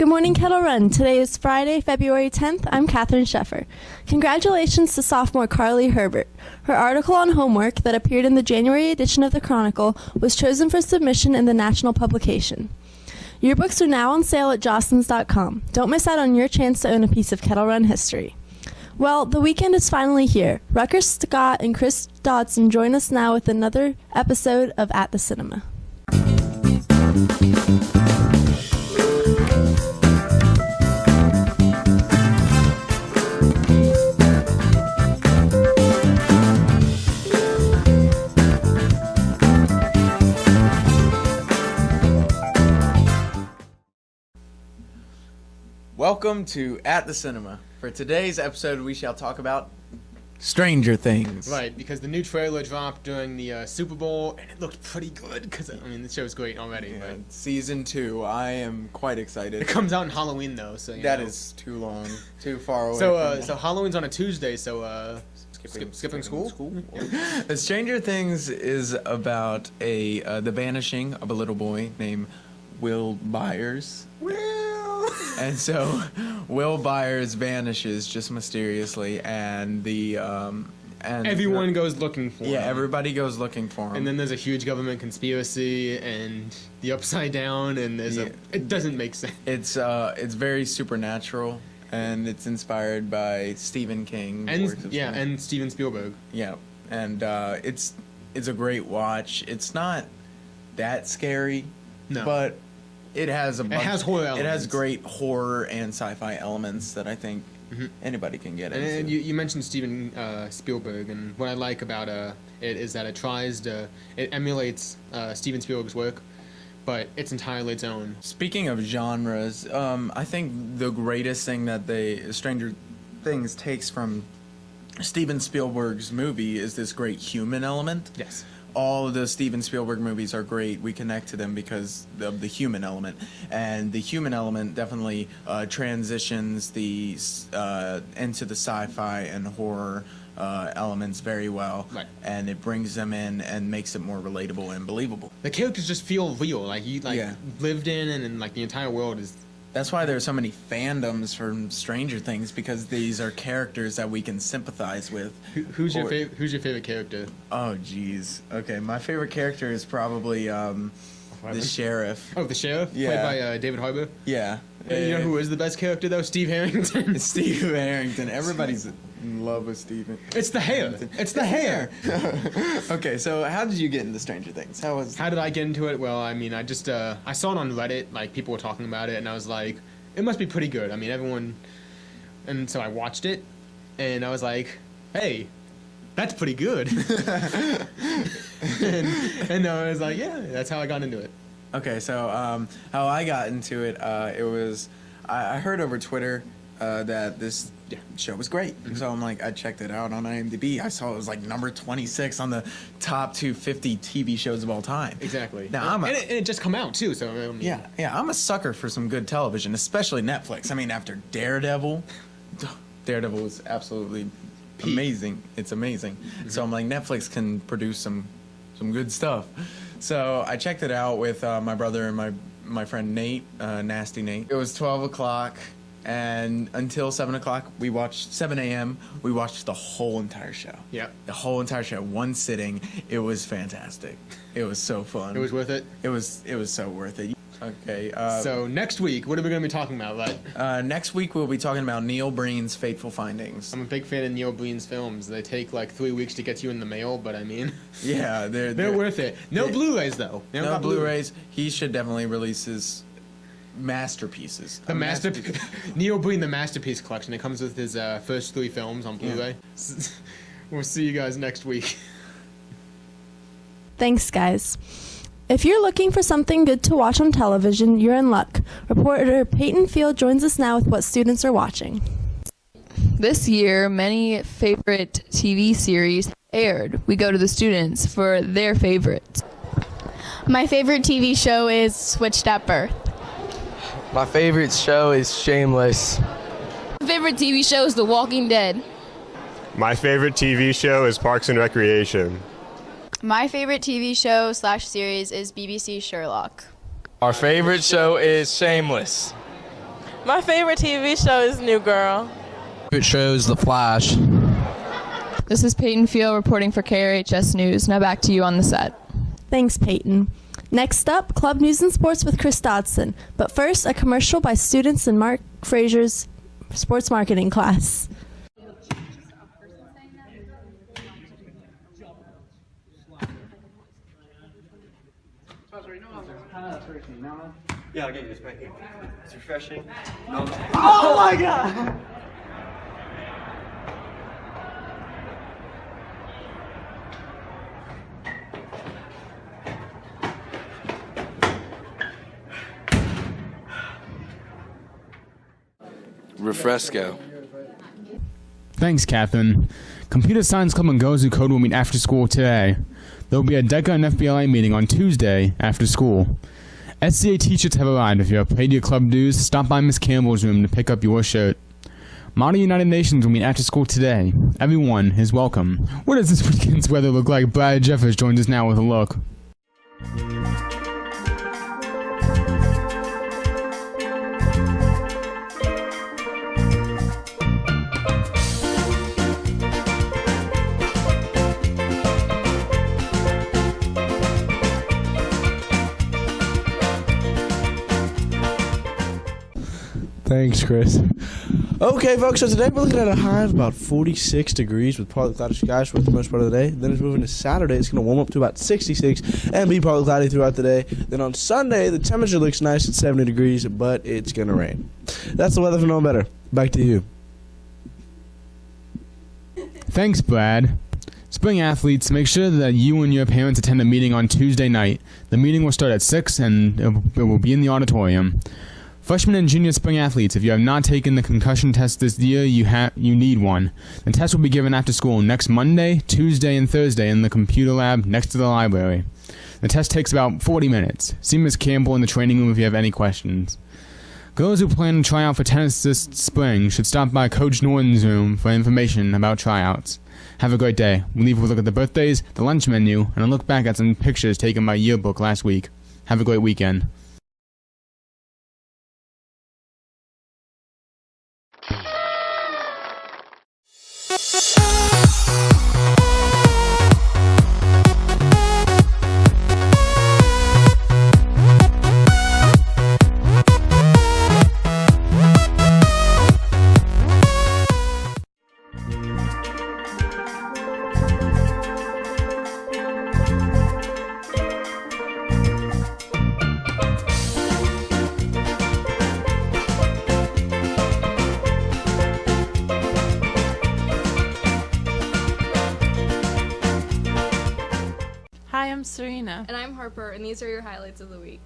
Good morning, Kettle Run. Today is Friday, February 10th. I'm Katherine Sheffer. Congratulations to sophomore Carly Herbert. Her article on homework that appeared in the January edition of the Chronicle was chosen for submission in the national publication. Yearbooks are now on sale at jostens.com. Don't miss out on your chance to own a piece of Kettle Run history. Well, the weekend is finally here. Rucker Scott and Chris Dodson join us now with another episode of At the Cinema. Welcome to At the Cinema. For today's episode, we shall talk about Stranger Things. Right, because the new trailer dropped during the Super Bowl, and it looked pretty good, because, the show's great already. Yeah, But Season 2. I am quite excited. it comes out in Halloween, though, so, That is too long, too far away So Halloween's on a Tuesday, so, skipping school? Stranger Things is about the vanishing of a little boy named Will Byers. And so Will Byers vanishes just mysteriously, and Everyone goes looking for him. Yeah, everybody goes looking for him. And then there's a huge government conspiracy, and the Upside Down, and it doesn't make sense. It's very supernatural, and it's inspired by Stephen King. And Steven Spielberg. Yeah, and it's a great watch. It's not that scary, No. but it has horror elements. It has great horror and sci-fi elements that I think anybody can get into. And you mentioned Steven Spielberg, and what I like about it is that it emulates Steven Spielberg's work, but it's entirely its own. Speaking of genres, I think the greatest thing that Stranger Things takes from Steven Spielberg's movie is this great human element. Yes. All of the Steven Spielberg movies are great. We connect to them because of the human element, and the human element definitely transitions into the sci-fi and horror elements very well. Right. And it brings them in and makes it more relatable and believable. The characters just feel real, like you lived in, and like the entire world is. That's why there are so many fandoms for Stranger Things, because these are characters that we can sympathize with. Who's your favorite character? Oh, geez. Okay, my favorite character is probably the sheriff. Oh, the sheriff? Yeah. Played by David Harbour? Yeah. You know who is the best character, though? Steve Harrington. Steve Harrington. Everybody's in love with Steven. It's the hair. It's the hair. Okay, so how did you get into Stranger Things? How did I get into it? Well, I just I saw it on Reddit, like people were talking about it, and I was like, it must be pretty good. Everyone, and so I watched it, and I was like, hey, that's pretty good. and I was like, yeah, that's how I got into it. Okay, so how I got into it, it was I heard over Twitter that this show was great. Mm-hmm. So I'm like, I checked it out on IMDb. I saw it was like number 26 on the top 250 TV shows of all time. Exactly. Now and it just come out too. So yeah, I'm a sucker for some good television, especially Netflix. After Daredevil was absolutely amazing. It's amazing. Mm-hmm. So I'm like, Netflix can produce some good stuff. So I checked it out with my brother and my friend Nate, Nasty Nate. It was 12 o'clock, and until 7 o'clock, 7 a.m., we watched the whole entire show. Yeah. The whole entire show, one sitting. It was fantastic. It was so fun. It was worth it? It was so worth it. Okay. So next week, what are we going to be talking about, right? Next week, we'll be talking about Neil Breen's Fateful Findings. I'm a big fan of Neil Breen's films. They take like 3 weeks to get you in the mail, but yeah, they're worth it. No Blu-rays though. No Blu-rays. He should definitely release his masterpieces. Neil Breen, the Masterpiece Collection. It comes with his first 3 films on Blu-ray. Yeah. We'll see you guys next week. Thanks, guys. If you're looking for something good to watch on television, you're in luck. Reporter Peyton Field joins us now with what students are watching. This year, many favorite TV series aired. We go to the students for their favorites. My favorite TV show is Switched at Birth. My favorite show is Shameless. My favorite TV show is The Walking Dead. My favorite TV show is Parks and Recreation. My favorite TV show / series is BBC Sherlock. Our favorite show is Shameless. My favorite TV show is New Girl. Favorite show is The Flash. This is Peyton Field reporting for KRHS News. Now back to you on the set. Thanks, Peyton. Next up, Club News and Sports with Chris Dodson. But first, a commercial by students in Mark Frazier's sports marketing class. Yeah, I'll get you this right here. It's refreshing. Oh my God! Refresco. Thanks, Catherine. Computer Science Club and Gozu Code will meet after school today. There will be a DECA and FBLA meeting on Tuesday after school. SCA t-shirts have arrived. If you have paid your club dues, stop by Miss Campbell's room to pick up your shirt. Model United Nations will meet after school today. Everyone is welcome. What does this weekend's weather look like? Brad Jeffers joins us now with a look. Thanks, Chris. Okay, folks, so today we're looking at a high of about 46 degrees with partly cloudy skies for the most part of the day. Then it's moving to Saturday. It's going to warm up to about 66 and be partly cloudy throughout the day. Then on Sunday, the temperature looks nice at 70 degrees, but it's going to rain. That's the weather for knowing better. Back to you. Thanks, Brad. Spring athletes, make sure that you and your parents attend the meeting on Tuesday night. The meeting will start at 6 and it will be in the auditorium. Freshman and junior spring athletes, if you have not taken the concussion test this year, you need one. The test will be given after school next Monday, Tuesday, and Thursday in the computer lab next to the library. The test takes about 40 minutes. See Ms. Campbell in the training room if you have any questions. Girls who plan to try out for tennis this spring should stop by Coach Norton's room for information about tryouts. Have a great day. We'll leave with a look at the birthdays, the lunch menu, and a look back at some pictures taken by Yearbook last week. Have a great weekend. Hi, I'm Serena. And I'm Harper, and these are your highlights of the week.